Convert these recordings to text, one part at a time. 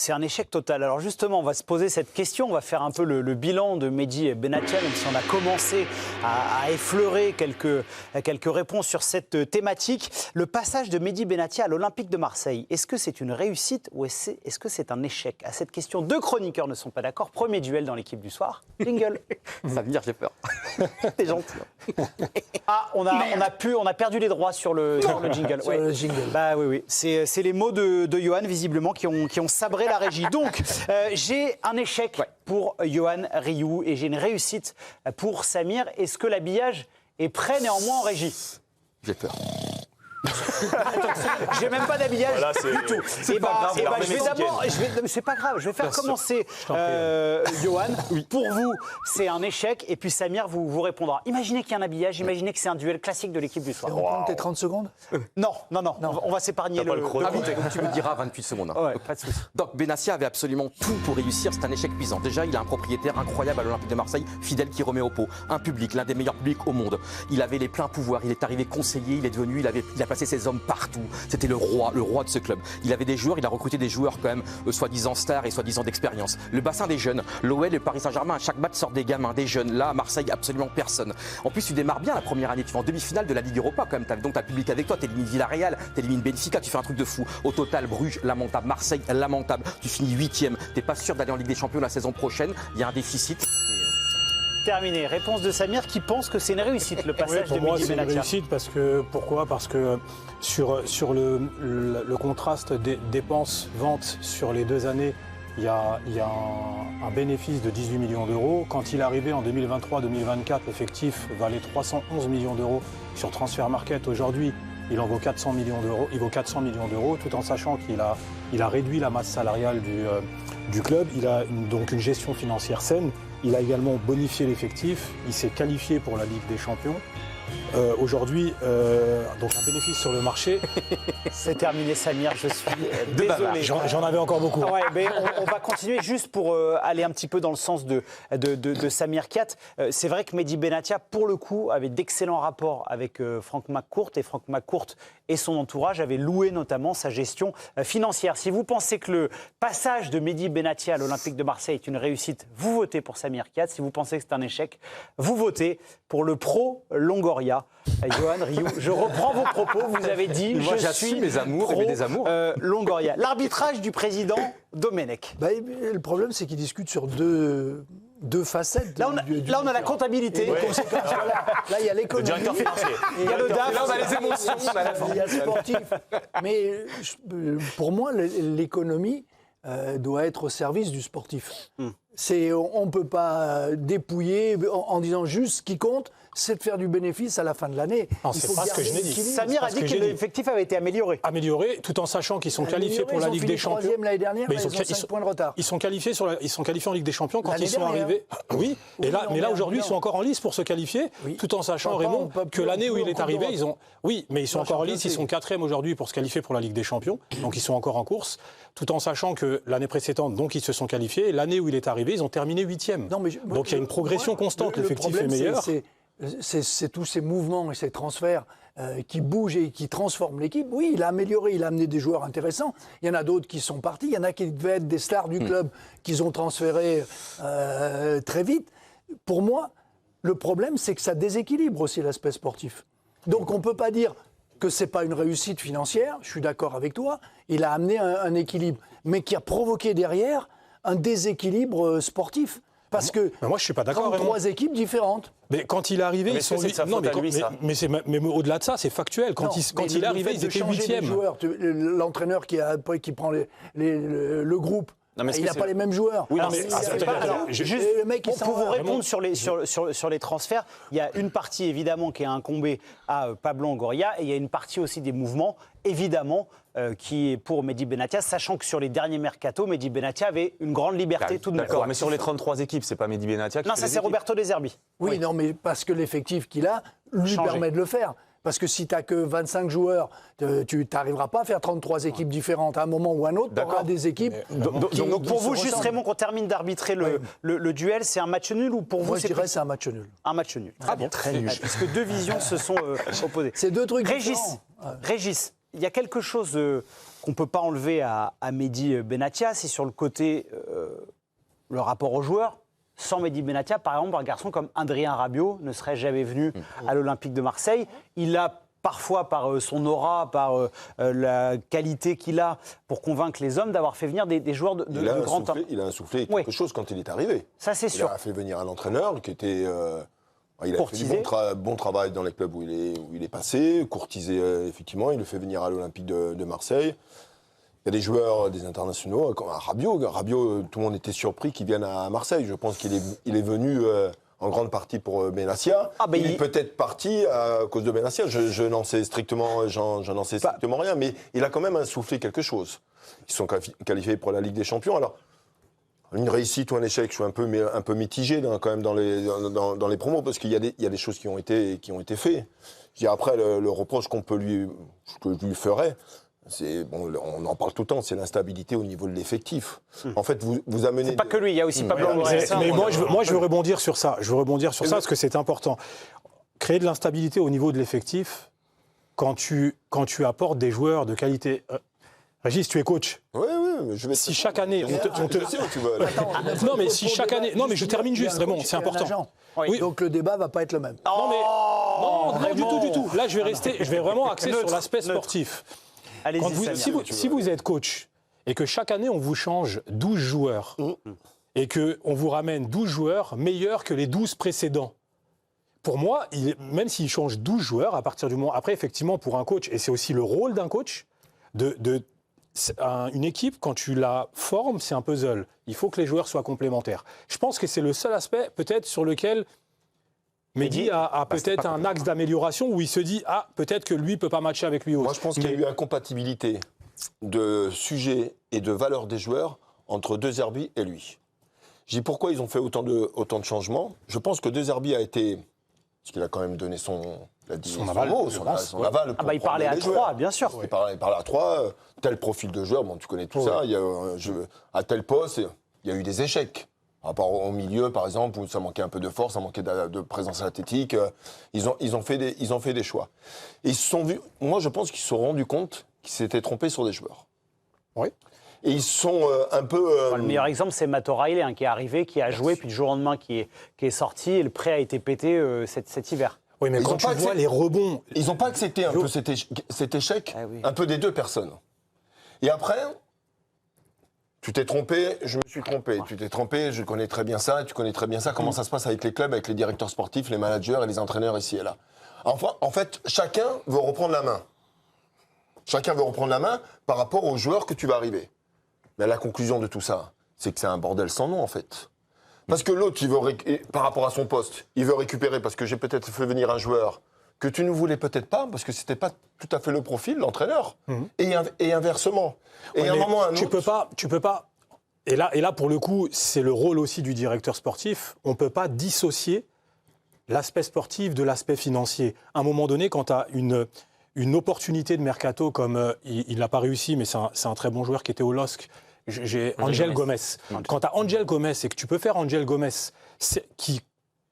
C'est un échec total. Alors justement, on va se poser cette question, on va faire un peu le bilan de Mehdi Benatia, même si on a commencé à effleurer quelques réponses sur cette thématique. Le passage de Mehdi Benatia à l'Olympique de Marseille, est-ce que c'est une réussite ou est-ce que c'est un échec? À cette question, deux chroniqueurs ne sont pas d'accord. Premier duel dans l'équipe du soir. Jingle. Ça veut dire j'ai peur. T'es gentil. Ah, on a perdu les droits sur le jingle. Sur le jingle. Bah oui. C'est les mots de Johan, visiblement, qui ont sabré la régie. Donc, j'ai un échec pour Johan Rioux et j'ai une réussite pour Samir. Est-ce que l'habillage est prêt néanmoins en régie? J'ai peur. J'ai même pas d'habillage du tout. C'est pas grave. C'est pas grave. Je vais faire commencer Johan. Pour vous, c'est un échec. Et puis Samir vous répondra. Imaginez qu'il y a un habillage. Imaginez que c'est un duel classique de l'équipe du soir. Et on compte tes 30 secondes? Non. On va s'épargner le chrono. Ah oui, tu me diras 28 secondes. Hein. Ouais, pas de souci. Donc Benatia avait absolument tout pour réussir, c'est un échec cuisant. Déjà, il a un propriétaire incroyable à l'Olympique de Marseille, fidèle qui remet au pot. Un public, l'un des meilleurs publics au monde. Il avait les pleins pouvoirs, il est arrivé conseiller, il est devenu, il a placé ses hommes partout. C'était le roi de ce club. Il avait des joueurs, il a recruté des joueurs quand même, soi-disant stars et soi-disant d'expérience. Le bassin des jeunes, l'OL et le Paris Saint-Germain, à chaque match sortent des gamins, des jeunes. Là, à Marseille, absolument personne. En plus, tu démarres bien la première année, tu vas en demi-finale de la Ligue Europa quand même. Donc, tu as le public avec toi, tu élimines Villarreal, tu élimines Benfica, tu fais un truc de fou. Au total, Bruges, lamentable. Marseille, lamentable. Tu finis 8e. T'es pas sûr d'aller en Ligue des Champions la saison prochaine. Il y a un déficit. Terminé. Réponse de Samir qui pense que c'est une réussite le passage pour de moi, Mehdi c'est une Benatia. réussite pourquoi? Parce que sur le contraste des dépenses-ventes sur les 2 années, il y a un bénéfice de 18 millions d'euros. Quand il est arrivé en 2023-2024, l'effectif valait 311 millions d'euros sur Transfer Market. Aujourd'hui, il en vaut 400 millions d'euros. Il vaut 400 millions d'euros, tout en sachant qu'il a réduit la masse salariale du club. Il a donc une gestion financière saine. Il a également bonifié l'effectif. Il s'est qualifié pour la Ligue des Champions. Aujourd'hui, donc un bénéfice sur le marché. C'est terminé, Samir, je suis désolé. J'en avais encore beaucoup. Ouais, mais on va continuer juste pour aller un petit peu dans le sens de Samir Kiat. C'est vrai que Mehdi Benatia, pour le coup, avait d'excellents rapports avec Franck McCourt. Et Franck McCourt et son entourage avaient loué notamment sa gestion financière. Si vous pensez que le passage de Mehdi Benatia à l'Olympique de Marseille est une réussite, vous votez pour Samir Kiat. Si vous pensez que c'est un échec, vous votez pour le pro Longoria. Johan Rioux, je reprends vos propos. Vous avez dit Moi, je suis mes amours pro, et mes désamours. Longoria. L'arbitrage du président Domenech. Le problème, c'est qu'ils discutent sur deux facettes. Là, on a la comptabilité. Ouais. Là, il y a l'économie. Le directeur financier. Il y a le DAF. Là, on a les émotions. Il y a le sportif. Mais pour moi, l'économie doit être au service du sportif. On ne peut pas dépouiller en disant juste ce qui compte, c'est de faire du bénéfice à la fin de l'année. C'est pas ce que je n'ai dit. Samir a dit que l'effectif avait été amélioré. Amélioré, tout en sachant qu'ils sont qualifiés pour la Ligue des Champions. Ils ont fini 3e l'année dernière, ils ont 5 points de retard. Ils sont qualifiés en Ligue des Champions quand ils sont arrivés. Oui, mais là aujourd'hui, ils sont encore en lice pour se qualifier, tout en sachant, Raymond, que l'année où il est arrivé, ils ont... Oui, mais ils sont encore en lice, ils sont 4e aujourd'hui pour se qualifier pour la Ligue des Champions, donc ils sont encore en course, tout en sachant que l'année précédente, donc ils se sont qualifiés, et l'année où il est arrivé, ils ont terminé 8e. Donc il y a une progression constante, l'effectif est meilleur. C'est tous ces mouvements et ces transferts qui bougent et qui transforment l'équipe. Oui, il a amélioré, il a amené des joueurs intéressants. Il y en a d'autres qui sont partis. Il y en a qui devaient être des stars du club qu'ils ont transférés très vite. Pour moi, le problème, c'est que ça déséquilibre aussi l'aspect sportif. Donc on ne peut pas dire que ce n'est pas une réussite financière. Je suis d'accord avec toi. Il a amené un équilibre, mais qui a provoqué derrière un déséquilibre sportif. Parce que moi, je suis pas d'accord. 3 équipes différentes. Mais quand il est arrivé, ils sont 8. Non, mais au-delà de ça, c'est factuel. Quand il est arrivé, ils étaient 8e. L'entraîneur qui prend le groupe. Non, il n'a pas les mêmes joueurs. Oui, pour vous répondre sur les transferts, il y a une partie évidemment qui est incombée à Pablo Longoria et il y a une partie aussi des mouvements, évidemment, qui est pour Mehdi Benatia, sachant que sur les derniers mercatos, Mehdi Benatia avait une grande liberté tout de même. D'accord, mais sur les 33 équipes, c'est pas Mehdi Benatia qui Non, ça c'est Roberto De Zerbi. Oui, non, mais parce que l'effectif qu'il a lui permet de le faire. Parce que si tu n'as que 25 joueurs, tu n'arriveras pas à faire 33 équipes différentes. À un moment ou à un autre, tu auras des équipes. Donc pour vous, juste Raymond, qu'on termine d'arbitrer le duel, c'est un match nul ou pour vous Moi, je dirais c'est un match nul. Un match nul. Très bien. Très nul. Parce que deux visions se sont opposées. C'est deux trucs différents. Régis, il y a quelque chose qu'on ne peut pas enlever à Mehdi Benatia, c'est sur le côté, le rapport aux joueurs. Sans Mehdi Benatia, par exemple, un garçon comme Adrien Rabiot ne serait jamais venu à l'Olympique de Marseille. Il a parfois, par son aura, par la qualité qu'il a pour convaincre les hommes, d'avoir fait venir des joueurs de grand temps. Il a insufflé quelque chose quand il est arrivé. Ça, c'est sûr. Il a fait venir un entraîneur qui était... il a courtisé. fait du bon travail dans les clubs où il est passé, courtisé effectivement, il le fait venir à l'Olympique de Marseille. Il y a des joueurs, des internationaux, comme Rabiot. Rabiot, tout le monde était surpris qu'il vienne à Marseille. Je pense qu'il est venu en grande partie pour Benassia. Il est peut-être parti à cause de Benassia. Je n'en sais strictement, j'en sais strictement rien, mais il a quand même insoufflé quelque chose. Ils sont qualifiés pour la Ligue des Champions. Alors, une réussite ou un échec, je suis un peu mitigé quand même dans les promos, parce qu'il y a des choses qui ont été faites. Après, le reproche que je lui ferais, on en parle tout le temps, c'est l'instabilité au niveau de l'effectif. En fait, vous amenez... C'est pas que lui, il y a aussi Pablo Longoria. Mais moi, je veux rebondir sur ça. Parce que c'est important. Créer de l'instabilité au niveau de l'effectif, quand tu apportes des joueurs de qualité... Régis, tu es coach. Oui, mais je vais... Si chaque année, on te... Je sais où tu veux aller. Non, mais si chaque année... Non, mais je termine juste, Raymond, c'est important. Oui. Donc le débat va pas être le même. Non, du tout. Là, je vais vraiment axer sur l'aspect sportif. Si vous êtes coach et que chaque année on vous change 12 joueurs et qu'on vous ramène 12 joueurs meilleurs que les 12 précédents, pour moi, même s'il change 12 joueurs, à partir du moment... Après, effectivement, pour un coach, et c'est aussi le rôle d'un coach, une équipe, quand tu la formes, c'est un puzzle. Il faut que les joueurs soient complémentaires. Je pense que c'est le seul aspect, peut-être, sur lequel... Mehdi a peut-être un axe d'amélioration où il se dit peut-être que lui ne peut pas matcher avec lui. Moi, je pense qu'il y a eu incompatibilité de sujet et de valeur des joueurs entre De Zerbi et lui. Je dis pourquoi ils ont fait autant de changements. Je pense que De Zerbi a été... Parce qu'il a quand même donné son aval. Il parlait à 3, bien sûr. Il parlait à 3, tel profil de joueur, tu connais tout ça. À tel poste, il y a eu des échecs. Par rapport au milieu, par exemple, où ça manquait un peu de force, ça manquait de présence athlétique, ils ont fait des choix. Et moi, je pense qu'ils se sont rendus compte qu'ils s'étaient trompés sur des joueurs. Oui. Et ils sont un peu... Le meilleur exemple, c'est Matt O'Reilly, qui est arrivé, qui a joué, puis du jour au lendemain, qui est sorti, et le prêt a été pété cet hiver. Oui, mais quand tu vois les rebonds... Ils n'ont pas accepté un peu cet échec, un peu des deux personnes. Et après... Tu t'es trompé, je me suis trompé. Tu t'es trompé, je connais très bien ça, tu connais très bien ça. Comment ça se passe avec les clubs, avec les directeurs sportifs, les managers et les entraîneurs ici et là. Enfin, en fait, chacun veut reprendre la main. Chacun veut reprendre la main par rapport aux joueurs que tu vas arriver. Mais la conclusion de tout ça, c'est que c'est un bordel sans nom, en fait. Parce que l'autre, par rapport à son poste, il veut récupérer parce que j'ai peut-être fait venir un joueur que tu ne voulais peut-être pas, parce que c'était pas tout à fait le profil, l'entraîneur, et inversement. Et à un moment, un autre... Tu peux pas. Et là, pour le coup, c'est le rôle aussi du directeur sportif. On peut pas dissocier l'aspect sportif de l'aspect financier. À un moment donné, quand tu as une opportunité de mercato, comme il n'a pas réussi, mais c'est un très bon joueur qui était au LOSC, j'ai Angel Gomez. Quand tu as Angel Gomez et que tu peux faire Angel Gomez, qui...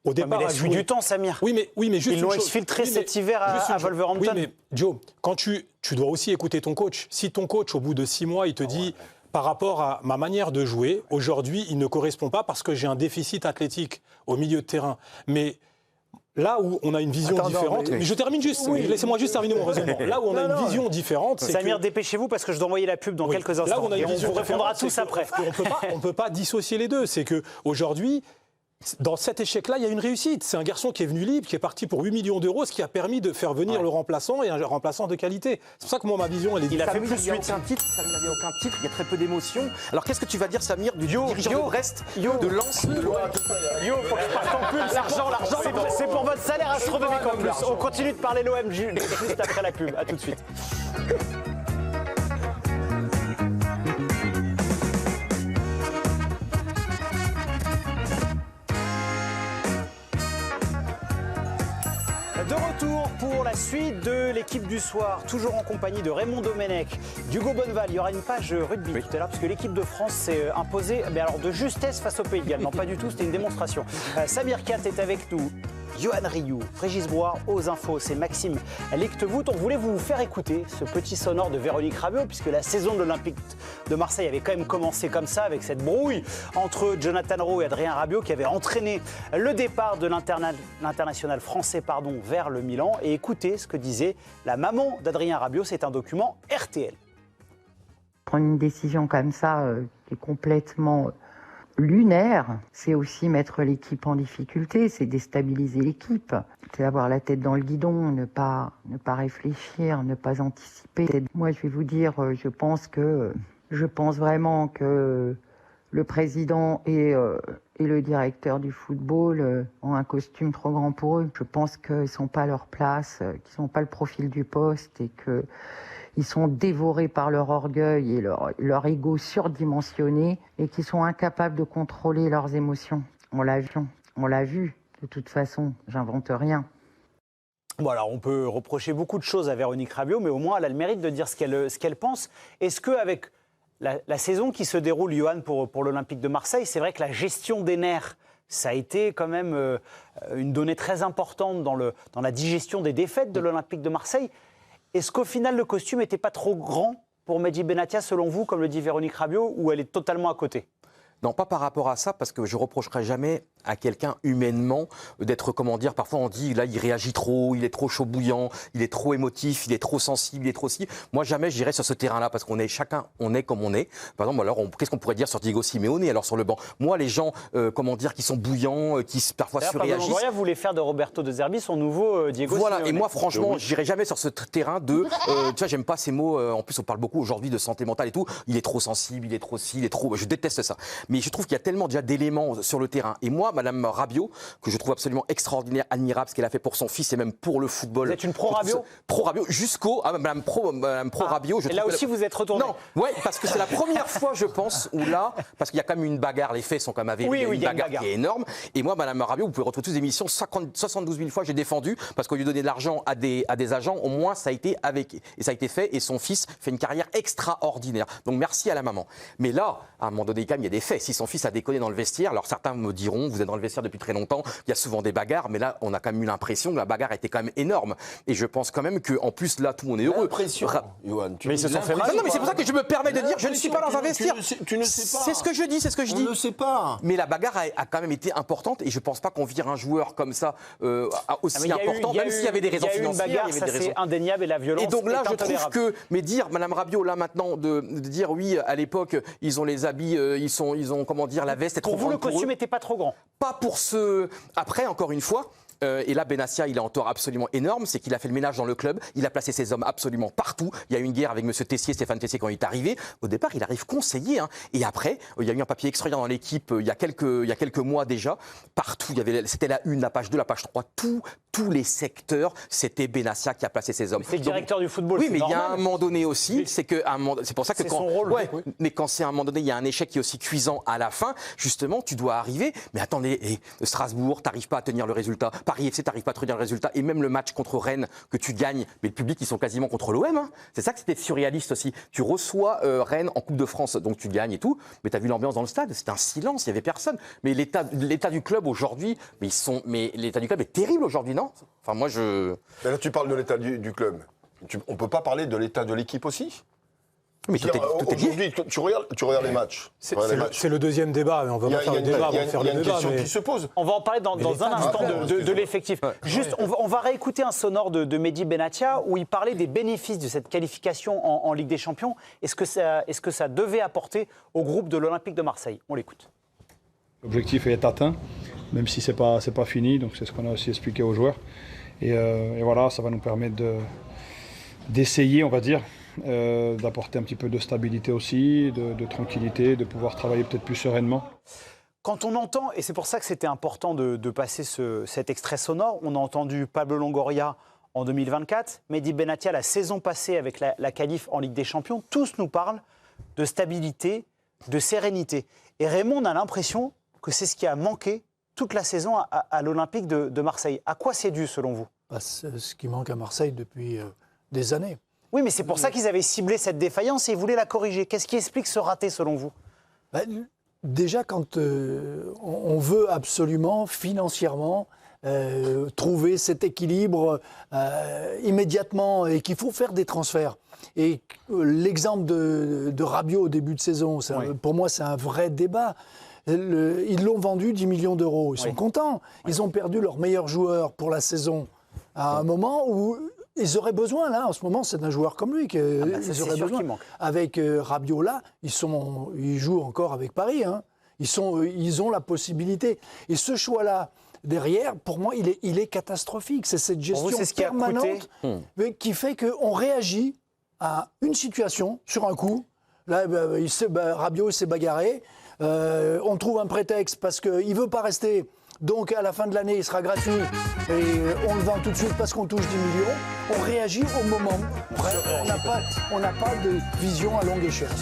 Au départ, il a eu du temps, Samir. Oui, mais juste ils l'ont exfiltré cet hiver à Wolverhampton. Oui, mais Joe, quand tu dois aussi écouter ton coach. Si ton coach, au bout de 6 mois, il te dit, par rapport à ma manière de jouer, aujourd'hui, il ne correspond pas parce que j'ai un déficit athlétique au milieu de terrain. Mais là où on a une vision différente... Mais je termine juste, laissez-moi juste terminer mon raisonnement. Là où on a une vision différente, c'est Samir, dépêchez-vous parce que je dois envoyer la pub dans quelques instants. Là où on a une vision on vous répondra tous après. On ne peut pas dissocier les deux. C'est qu'aujourd'hui... Dans cet échec-là, il y a une réussite. C'est un garçon qui est venu libre, qui est parti pour 8 millions d'euros, ce qui a permis de faire venir le remplaçant et un remplaçant de qualité. C'est pour ça que moi, ma vision, elle est différente. Il a fait plus de 8 titres, Samir, il n'y a aucun titre, il y a très peu d'émotions. Alors qu'est-ce que tu vas dire, Samir, du dirigeant de Brest, de Lens, de l'OM ? Faut que je parte en pub. L'argent, c'est pour votre salaire astronomique en plus. On continue de parler l'OM juste après la pub. À tout de suite. De retour pour la suite de l'équipe du soir, toujours en compagnie de Raymond Domenech, d'Hugo Bonneval. Il y aura une page rugby tout à l'heure, parce que l'équipe de France s'est imposée, mais alors de justesse face au Pays de Galles. Non, pas du tout, c'était une démonstration. Samir Kat est avec nous. Johan Rioux, Régis Brouard aux infos, c'est Maxime Lictevoet. On voulait vous faire écouter ce petit sonore de Véronique Rabiot, puisque la saison de l'Olympique de Marseille avait quand même commencé comme ça, avec cette brouille entre Jonathan Rowe et Adrien Rabiot, qui avait entraîné le départ de l'international français vers le Milan. Et écoutez ce que disait la maman d'Adrien Rabiot, c'est un document RTL. Prendre une décision comme ça, qui est complètement lunaire, c'est aussi mettre l'équipe en difficulté, c'est déstabiliser l'équipe. C'est avoir la tête dans le guidon, ne pas réfléchir, ne pas anticiper. Moi, je vais vous dire, je pense vraiment que le président et le directeur du football ont un costume trop grand pour eux. Je pense qu'ils ne sont pas à leur place, qu'ils n'ont pas le profil du poste et qu'ils sont dévorés par leur orgueil et leur ego surdimensionné et qu'ils sont incapables de contrôler leurs émotions. On l'a vu. De toute façon, j'invente rien. Bon, alors on peut reprocher beaucoup de choses à Véronique Rabiot, mais au moins elle a le mérite de dire ce qu'elle pense. Est-ce qu'avec la saison qui se déroule, Johan, pour l'Olympique de Marseille, c'est vrai que la gestion des nerfs, ça a été quand même une donnée très importante dans la digestion des défaites de l'Olympique de Marseille. Est-ce qu'au final, le costume n'était pas trop grand pour Mehdi Benatia, selon vous, comme le dit Véronique Rabiot, ou elle est totalement à côté ? Non, pas par rapport à ça, parce que je reprocherai jamais à quelqu'un humainement d'être, parfois on dit, là, il réagit trop, il est trop chaud bouillant, il est trop émotif, il est trop sensible, il est trop si. Moi, jamais j'irai sur ce terrain-là, parce qu'on est chacun, on est comme on est. Par exemple, alors, qu'est-ce qu'on pourrait dire sur Diego Simeone, alors sur le banc? Moi, les gens, qui sont bouillants, qui parfois surréagissent. Pablo Longoria voulait faire de Roberto De Zerbi son nouveau Diego Simeone. Voilà, et moi, franchement, j'irai jamais sur ce terrain de. Tu vois, j'aime pas ces mots. En plus, on parle beaucoup aujourd'hui de santé mentale et tout. Il est trop sensible, il est trop ci, il est trop. Je déteste ça. Mais je trouve qu'il y a tellement déjà d'éléments sur le terrain. Et moi, Madame Rabiot, que je trouve absolument extraordinaire, admirable, ce qu'elle a fait pour son fils et même pour le football. Vous êtes une pro-Rabiot ? Pro-Rabiot, jusqu'au. Madame Pro-Rabiot. Et là aussi, vous êtes retourné ? Non, ouais, parce que c'est la première fois, je pense, où là, parce qu'il y a quand même une bagarre, les faits sont quand même avérés, oui, il y a une bagarre qui est énorme. Et moi, Madame Rabiot, vous pouvez retrouver toutes les émissions, 72 000 fois, j'ai défendu, parce qu'au lieu de donner de l'argent à des agents, au moins, ça a été fait, et son fils fait une carrière extraordinaire. Donc, merci à la maman. Mais là, à un moment donné, quand même, il y a des faits. Si son fils a déconné dans le vestiaire, alors certains me diront, vous êtes dans le vestiaire depuis très longtemps, il y a souvent des bagarres, mais là, on a quand même eu l'impression que la bagarre était quand même énorme. Et je pense quand même qu'en plus, là, tout le monde est heureux. Johan, mais ils se sont fait mal. Non, mais c'est pour ça que je me permets de dire, je ne suis pas dans un vestiaire. Tu ne sais pas. C'est ce que je dis, On ne sait pas. Mais la bagarre a quand même été importante et je ne pense pas qu'on vire un joueur comme ça aussi important, même s'il y avait des raisons financières. Il y a eu une bagarre, ça c'est indéniable, et la violence. Et donc là, est je trouve que, mais dire, Madame Rabiot, là maintenant, de dire oui, à l'époque, ils ont les habits, ils ont, la veste est trop grande. Pour vous, le costume n'était pas trop grand. Pas pour ce. Après, encore une fois. Et là, Benassia, il est en tort absolument énorme, c'est qu'il a fait le ménage dans le club, il a placé ses hommes absolument partout. Il y a eu une guerre avec M. Tessier, Stéphane Tessier, quand il est arrivé. Au départ, il arrive conseiller. Et après, il y a eu un papier extraordinaire dans l'équipe il y a quelques mois déjà. Partout, c'était la 1, la page 2, la page 3. Tous les secteurs, c'était Benassia qui a placé ses hommes. C'est le directeur du football. Oui, mais il y a un moment donné aussi, c'est pour ça que son rôle. Mais quand c'est à un moment donné, il y a un échec qui est aussi cuisant à la fin, justement, tu dois arriver. Mais attendez, Strasbourg, t'arrives pas à tenir le résultat. Paris FC, t'arrives pas à tenir le résultat. Et même le match contre Rennes que tu gagnes, mais le public, ils sont quasiment contre l'OM. Hein. C'est ça que c'était surréaliste aussi. Tu reçois Rennes en Coupe de France, donc tu gagnes et tout. Mais t'as vu l'ambiance dans le stade, c'était un silence, il y avait personne. Mais l'état du club aujourd'hui, mais l'état du club est terrible aujourd'hui, non? Enfin, moi, Mais là, tu parles de l'état du club. On peut pas parler de l'état de l'équipe aussi? Mais tout est lié. Aujourd'hui, tu regardes les matchs. C'est le deuxième débat, mais on va pas faire le débat. Il y a une question qui se pose. On va en parler dans un instant de l'effectif. Juste, on va réécouter un sonore de Mehdi Benatia où il parlait des bénéfices de cette qualification en Ligue des Champions. Est-ce que ça devait apporter au groupe de l'Olympique de Marseille? On l'écoute. L'objectif est atteint, même si c'est pas fini. Donc c'est ce qu'on a aussi expliqué aux joueurs. Et voilà, ça va nous permettre d'essayer, on va dire, d'apporter un petit peu de stabilité aussi, de tranquillité, de pouvoir travailler peut-être plus sereinement. Quand on entend, et c'est pour ça que c'était important de passer cet extrait sonore, on a entendu Pablo Longoria en 2024, Mehdi Benatia la saison passée avec la qualif en Ligue des Champions, tous nous parlent de stabilité, de sérénité. Et Raymond, on a l'impression que c'est ce qui a manqué toute la saison à l'Olympique de Marseille. À quoi c'est dû, selon vous? C'est ce qui manque à Marseille depuis des années. Oui, mais c'est pour ça qu'ils avaient ciblé cette défaillance et ils voulaient la corriger. Qu'est-ce qui explique ce raté, selon vous? Déjà, quand on veut absolument, financièrement, trouver cet équilibre immédiatement et qu'il faut faire des transferts. Et l'exemple de Rabiot au début de saison, pour moi, c'est un vrai débat. Ils l'ont vendu 10 millions d'euros. Ils sont contents. Ils ont perdu leur meilleur joueur pour la saison à un moment où ils auraient besoin, là, en ce moment, c'est d'un joueur comme lui qu'ils auraient besoin. Avec Rabiot, là, ils jouent encore avec Paris. Hein. Ils ont la possibilité. Et ce choix-là, derrière, pour moi, il est catastrophique. C'est cette gestion permanente qui fait qu'on réagit à une situation sur un coup. Là, Rabiot s'est bagarré. On trouve un prétexte parce qu'il ne veut pas rester. Donc, à la fin de l'année, il sera gratuit et on le vend tout de suite parce qu'on touche 10 millions. On réagit au moment. On n'a pas de vision à longue échéance.